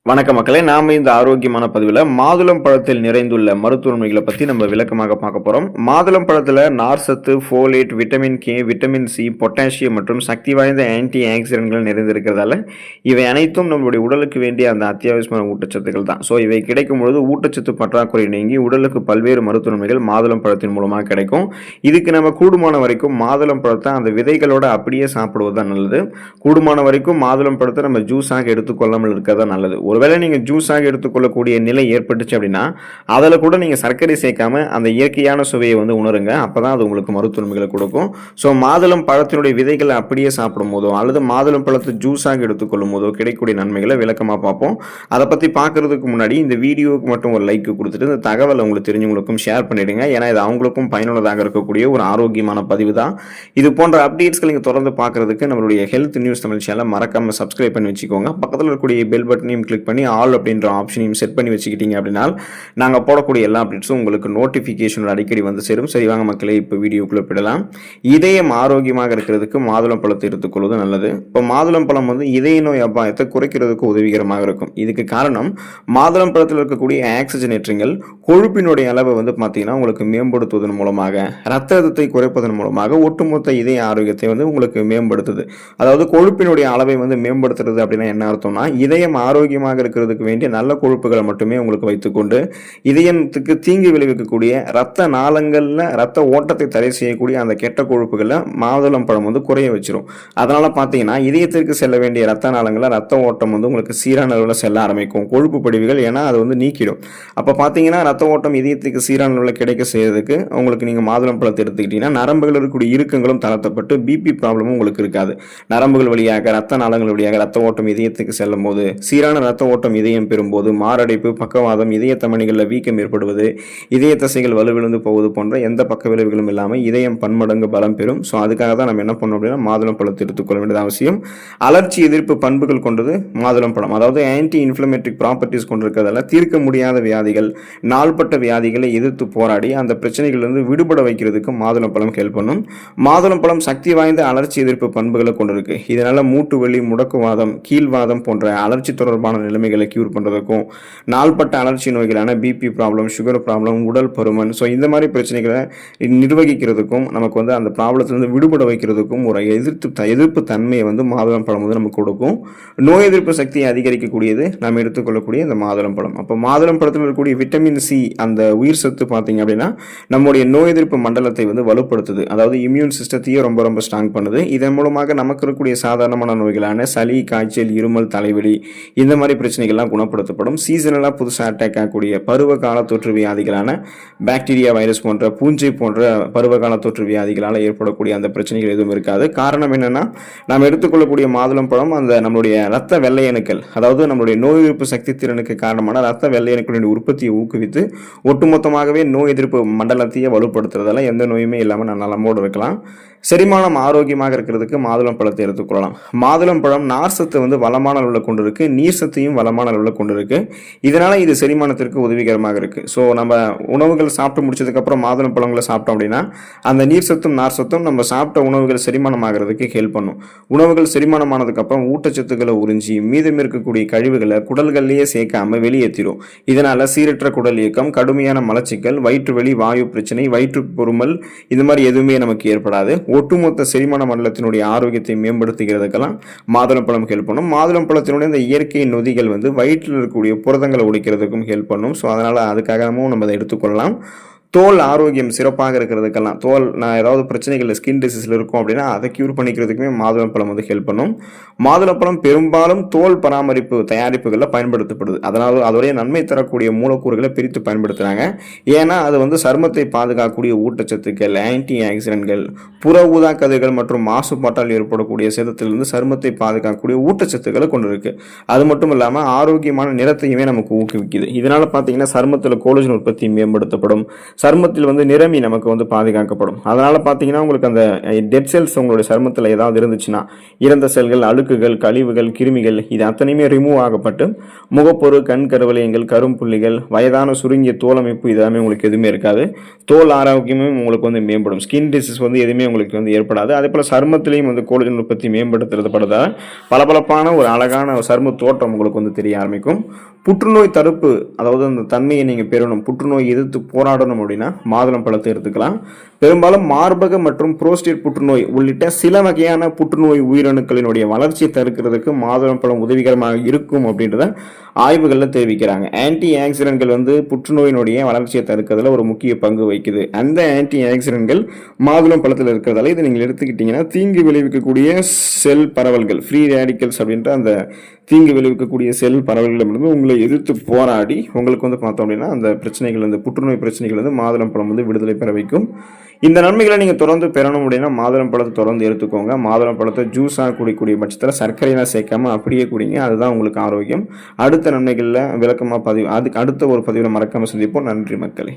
வணக்க மக்களே, நாம இந்த ஆரோக்கியமான பதிவில் மாதுளம் பழத்தில் நிறைந்துள்ள மருத்துவமைகளை பற்றி நம்ம விளக்கமாக பார்க்க போகிறோம். மாதுளம் பழத்தில் நார்சத்து, folate, vitamin K, vitamin C, potassium மற்றும் சக்தி வாய்ந்த ஆன்டி ஆக்சிடென்ட்கள் நிறைந்திருக்கிறதால இவை அனைத்தும் நம்மளுடைய உடலுக்கு வேண்டிய அந்த அத்தியாவசியமான ஊட்டச்சத்துக்கள் தான். ஸோ இவை கிடைக்கும் பொழுது ஊட்டச்சத்து பற்றாக்குறை நீங்கி உடலுக்கு பல்வேறு மருத்துவமைகள் மாதுளம் பழத்தின் மூலமாக கிடைக்கும். இதுக்கு நம்ம கூடுமான வரைக்கும் மாதுளம் பழத்தை அந்த விதைகளோட அப்படியே சாப்பிடுவது தான் நல்லது. கூடுமான வரைக்கும் மாதுளம் பழத்தை நம்ம ஜூஸாக எடுத்துக்கொள்ளாமல் இருக்கிறதா நல்லது. ஒருவேளை நீங்கள் ஜூஸாக எடுத்துக்கொள்ளக்கூடிய நிலை ஏற்பட்டுச்சு அப்படின்னா அதில் கூட நீங்கள் சர்க்கரை சேர்க்காம அந்த இயற்கையான சுவையை உணருங்க. அப்போ தான் அது உங்களுக்கு மருத்துவமைகளை கொடுக்கும். ஸோ மாதுளம் பழத்தினுடைய விதைகளை அப்படியே சாப்பிடும் போதோ அல்லது மாதுளம் பழத்தை ஜூஸாக எடுத்துக்கொள்ளும் போதோ கிடைக்கக்கூடிய நன்மைகளை விளக்கமாக பார்ப்போம். அதை பற்றி பார்க்கறதுக்கு முன்னாடி இந்த வீடியோவுக்கு மட்டும் ஒரு லைக் கொடுத்துட்டு இந்த தகவலை உங்களுக்கு தெரிஞ்சவங்களுக்கும் ஷேர் பண்ணிடுங்க. ஏன்னா இது அவங்களுக்கும் பயனுள்ளதாக இருக்கக்கூடிய ஒரு ஆரோக்கியமான பதிவு தான். இது போன்ற அப்டேட்ஸ்கள் நீங்கள் தொடர்ந்து பார்க்கறதுக்கு நம்மளுடைய ஹெல்த் நியூஸ் தமிழ் சேனலை மறக்காம சப்ஸ்கிரைப் பண்ணி வச்சுக்கோங்க. பக்கத்தில் இருக்கக்கூடிய பெல் பட்டனையும் கிளிக் பண்ணி ஆல் அப்படின்ற ஆப்ஷனையும் செட் பண்ணி வச்சுக்கிட்டீங்க அப்படின்னா நாங்கள் போடக்கூடிய எல்லா அப்டேட்ஸும் உங்களுக்கு நோட்டிஃபிகேஷன் அடிக்கடி வந்து சேரும். சரி வாங்க மக்களே, இப்போ வீடியோக்குள்ளே போயிடலாம். இதயம் ஆரோக்கியமாக இருக்கிறதுக்கு மாதுளம் பழத்தை எடுத்துக்கொள்வது நல்லது. இப்போ மாதுளம் பழம் இதய நோய் அபாயத்தை குறைக்கிறதுக்கு உதவிகரமாக இருக்கும். இதுக்கு காரணம் மாதுளம் பழத்தில் இருக்கக்கூடிய ஆக்சிஜனேற்றங்கள் கொழுப்பினுடைய அளவை பார்த்தீங்கன்னா உங்களுக்கு மேம்படுத்துவதன் மூலமாக, ரத்த அழுத்தத்தை குறைப்பதன் மூலமாக ஒட்டுமொத்த இதய ஆரோக்கியத்தை உங்களுக்கு மேம்படுத்துது. அதாவது கொழுப்பினுடைய அளவை மேம்படுத்துறது அப்படின்னா என்ன அர்த்தம்னா, இதயம் ஆரோக்கியமாக இருக்கிறதுக்கு வேண்டிய நல்ல கொழுப்புகளை மட்டுமே உங்களுக்கு வைத்துக்கொண்டு இதயத்துக்கு தீங்கு விளைவிக்கக்கூடிய ரத்த நாளங்கள்ல ரத்த ஓட்டத்தை தடை செய்யக்கூடிய அந்த கெட்ட கொழுப்புகளை மாதுளம் பழம் குறைய வச்சிரும். அதனால பார்த்தீங்கன்னா இதயத்திற்கு செல்ல வேண்டிய ரத்த நாளங்களில் ரத்த ஓட்டம் உங்களுக்கு சீரான அளவில் செல்ல ஆரம்பிக்கும். கொழுப்பு படிவுகள் ஏன்னா அது நீக்கிடும். அப்போ பார்த்தீங்கன்னா ரத்த ஓட்டம் இதயத்துக்கு சீரான அளவில் கிடைக்க செய்யறதுக்கு உங்களுக்கு நீங்கள் மாதுளம் பழத்தை எடுத்துக்கிட்டீங்கன்னா நரம்புகள் இருக்கக்கூடிய இறுக்கங்களும் தளர்த்தப்பட்டு பிபி ப்ராப்ளமும் உங்களுக்கு இருக்காது. நரம்புகள் வழியாக ரத்த நாளங்கள் வழியாக ரத்த ஓட்டம் இதயத்துக்கு செல்லும் போது சீரான ரத்த ஓட்டம் இதயம் பெறும்போது மாரடைப்பு, பக்கவாதம், இதய தமனிகளில் வீக்கம் ஏற்படுவது, இதய தசைகள் வலுவிழந்து போவது போன்ற எந்த பக்க விளைவுகளும் இல்லாமல் இதயம் பன்மடங்கு பலம் பெறும். ஸோ அதுக்காக தான் நம்ம என்ன பண்ணோம் அப்படின்னா மாதுளம் பழத்தை எடுத்துக்கொள்ள வேண்டியது அவசியம். அலர்ச்சி எதிர்ப்பு பண்புகள் கொண்டது மாதுளம் பழம். அதாவது ஆன்டி இன்ஃப்ளமேட்டரிக் ப்ராப்பர்ட்டிஸ் கொண்டிருக்கிறதால தீர்க்க முடியாத வியாதிகள், நாள்பட்ட வியாதிகளை எதிர்த்து போராடி அந்த பிரச்சனைகளிலிருந்து விடுபட வைக்கிறதுக்கு மாதுளம் பழம் ஹெல்ப் பண்ணும். மாதுளம் பழம் சக்தி வாய்ந்த அலர்ச்சி எதிர்ப்பு பண்புகளை கொண்டிருக்கு. இதனால மூட்டு வலி, முடக்குவாதம், கீழ்வாதம் போன்ற அலர்ச்சி தொடர்பான நிலைமைகளை கியூர் பண்ணுறதுக்கும், நாள்பட்ட அலர்ச்சி நோய்களான பிபி ப்ராப்ளம், சுகர் ப்ராப்ளம், உடல் பருமன், ஸோ இந்த மாதிரி பிரச்சனைகளை நிர்வகிக்கிறதுக்கும் நமக்கு அந்த ப்ராப்ளத்திலிருந்து விடுபட வைக்கிறதுக்கும் ஒரு எதிர்ப்பு தன்மையை மாதுளம் பழம் நமக்கு கொடுக்கும். நோய் எதிர்ப்பு சக்தியை அதிகரிக்கக்கூடியது நம்ம எடுத்துக்கொள்ளக்கூடிய இந்த மாதுளம் பழம். அப்போ மாதுளம் பழத்தில் இருக்கக்கூடிய விட்டமின் சி அந்த உயிர் சத்து பார்த்தீங்க அப்படின்னா நம்முடைய நோய் எதிர்ப்பு மண்டலத்தை வலுப்படுத்துது. அதாவது இம்யூன் சிஸ்டத்தையே ரொம்ப ரொம்ப ஸ்ட்ராங் பண்ணுது. இதன் மூலமாக நமக்கு இருக்கக்கூடிய சாதாரணமான நோய்களான சளி, காய்ச்சல், இருமல், தலைவலி இந்த மாதிரி பிரச்சனைகள்லாம் குணப்படுத்தப்படும். சீசனலாக புதுசாக அட்டாக் ஆகக்கூடிய பருவ கால தொற்று வியாதிகளான பாக்டீரியா, வைரஸ் போன்ற, பூஞ்சை போன்ற பருவகால தொற்று வியாதிகளால் ஏற்படக்கூடிய அந்த பிரச்சனைகள் எதுவும் இருக்காது. காரணம் என்னன்னா, நாம் எடுத்துக்கொள்ளக்கூடிய மாதுளம் பழம் அந்த நம்மளுடைய ரத்த வெள்ளையணுக்கள், அதாவது நம்மளுடைய நோய் எதிர்ப்பு சக்தி திறனுக்கு காரணமான ரத்த வெள்ளையணுக்களுடைய உற்பத்தியை ஊக்குவித்து ஒட்டுமொத்தமாகவே நோய் எதிர்ப்பு மண்டலத்தையே வலுப்படுத்துறதால எந்த நோயுமே இல்லாமல் நான் நலமோடு இருக்கலாம். செரிமானம் ஆரோக்கியமாக இருக்கிறதுக்கு மாதுளம் பழத்தை எடுத்துக்கொள்ளலாம். மாதுளம் பழம் நார் சத்து வளமான அளவில் கொண்டு இருக்கு, நீர் சத்தையும் வளமான அளவில் கொண்டு இருக்கு. இதனால இது செரிமானத்திற்கு உதவிகரமாக இருக்கு. ஸோ நம்ம உணவுகள் சாப்பிட்டு முடிச்சதுக்கு அப்புறம் மாதுளம் பழங்களை சாப்பிட்டோம் அப்படின்னா அந்த நீர் சத்தும் நார் சத்தும் நம்ம சாப்பிட்ட உணவுகள் செரிமானம் ஆகிறதுக்கு ஹெல்ப் பண்ணும். உணவுகள் செரிமானமானதுக்கு அப்புறம் ஊட்டச்சத்துக்களை உறிஞ்சி மீதம் இருக்கக்கூடிய கழிவுகளை குடல்கள்லேயே சேர்க்காம வெளியேற்றிடும். இதனால சீரற்ற குடல் இயக்கம், கடுமையான மலச்சிக்கல், வயிற்று வலி, வாயு பிரச்சனை, வயிற்று பொறுமல் இந்த மாதிரி எதுவுமே நமக்கு ஏற்படாது. ஒட்டுமொத்த செரிமான மண்டலத்தினுடைய ஆரோக்கியத்தை மேம்படுத்துகிறதுக்கெல்லாம் மாதுளம் பழம் ஹெல்ப் பண்ணும். மாதுளம் பழத்தினுடைய இந்த இயற்கை நொதிகள் வயிற்றில் இருக்கக்கூடிய புரதங்களை உடைக்கிறதுக்கும் ஹெல்ப் பண்ணும். ஸோ அதனால அதுக்காகவும் நம்ம அதை எடுத்துக்கொள்ளலாம். தோல் ஆரோக்கியம் சிறப்பாக இருக்கிறதுக்கெல்லாம், தோல் நான் ஏதாவது பிரச்சனைகள் ஸ்கின் டிசீஸில் இருக்கும் அப்படின்னா அதை கியூர் பண்ணிக்கிறதுக்குமே மாதுளம் பழம் ஹெல்ப் பண்ணும். மாதுளப்பழம் பெரும்பாலும் தோல் பராமரிப்பு தயாரிப்புகளில் பயன்படுத்தப்படுது. அதனால் அதோடைய நன்மை தரக்கூடிய மூலக்கூறுகளை பிரித்து பயன்படுத்துகிறாங்க. ஏன்னா அது சருமத்தை பாதுகாக்கக்கூடிய ஊட்டச்சத்துக்கள், ஆன்டி ஆக்சிடென்ட்கள், புற ஊதா கதிர்கள் மற்றும் மாசுபாட்டால் ஏற்படக்கூடிய சேதத்திலிருந்து சருமத்தை பாதுகாக்கக்கூடிய ஊட்டச்சத்துக்களை கொண்டு இருக்கு. அது மட்டும் இல்லாமல் ஆரோக்கியமான நிறத்தையுமே நமக்கு ஊக்குவிக்குது. இதனால பார்த்தீங்கன்னா சருமத்தில் கோலஜன் உற்பத்தி மேம்படுத்தப்படும், சருமத்தில் வந்து நிறமி நமக்கு வந்து பாதுகாக்கப்படும். அதனால் பார்த்தீங்கன்னா உங்களுக்கு அந்த டெட் செல்ஸ் உங்களுடைய சருமத்தில் ஏதாவது இருந்துச்சுன்னா, இறந்த செல்கள், அழுக்குகள், கழிவுகள், கிருமிகள் இது அத்தனையுமே ரிமூவ் ஆகப்பட்டு முகப்பொரு, கண் கருவளையங்கள், கரும்புள்ளிகள், வயதான சுருங்கிய தோல் அமைப்பு இதெல்லாமே உங்களுக்கு எதுவுமே இருக்காது. தோல் ஆரோக்கியமும் உங்களுக்கு வந்து மேம்படும். ஸ்கின் டிசீஸ் வந்து எதுவுமே உங்களுக்கு வந்து ஏற்படாது. அதே போல் சருமத்திலையும் வந்து கோலாஜன் உற்பத்தி மேம்படுத்துறதுபடுறதால பளபளப்பான ஒரு அழகான சரும தோற்றம் உங்களுக்கு வந்து தெரிய ஆரம்பிக்கும். புற்றுநோய் தடுப்பு, அதாவது அந்த தன்மையை நீங்கள் பெறணும், புற்றுநோய் எதிர்த்து போராடணும் அப்படின்னா மாதுளம் பழத்தை எடுத்துக்கலாம். பெரும்பாலும் மார்பக மற்றும் புரோஸ்டேட் புற்றுநோய் உள்ளிட்ட சில வகையான புற்றுநோய் உயிரணுக்களினுடைய வளர்ச்சியை தடுக்கிறதுக்கு மாதுளம் பழம் உதவிகரமாக இருக்கும் அப்படின்றத ஆய்வுகளில் தெரிவிக்கிறாங்க. ஆன்டி ஆக்சிடென்ட்கள் வந்து புற்றுநோயினுடைய வளர்ச்சியை தடுக்கிறதுல ஒரு முக்கிய பங்கு வகிக்குது. அந்த ஆன்டி ஆக்சிடென்ட்கள் மாதுளம் பழத்தில் இருக்கிறதால இதை நீங்கள் எடுத்துக்கிட்டீங்கன்னா தீங்கு விளைவிக்கக்கூடிய செல் பரவல்கள், ஃப்ரீ ரேடிக்கல்ஸ் அப்படின்ற அந்த தீங்கு விளைவிக்கக்கூடிய செல் பரவல்களிலிருந்து உங்களை எதிர்த்து போராடி உங்களுக்கு வந்து பார்த்தோம் அப்படின்னா அந்த பிரச்சனைகள், அந்த புற்றுநோய் பிரச்சனைகள் வந்து மாதுளம் பழம் வந்து விடுதலை பெற வைக்கும். இந்த நன்மைகளை நீங்கள் தொடர்ந்து பெறணும் அப்படின்னா மாதுளம் பழத்தை தொடர்ந்து எடுத்துக்கோங்க. மாதுளம் பழத்தை ஜூஸாக குடிக்கக்கூடிய பட்சத்தில் சர்க்கரையெல்லாம் சேர்க்காம அப்படியே குடிங்க. அதுதான் உங்களுக்கு ஆரோக்கியம். அடுத்த நன்மைகளில் விளக்கமாக அதுக்கு அடுத்த ஒரு பதிவில் மறக்காமல் சந்திப்போம். நன்றி மக்களே.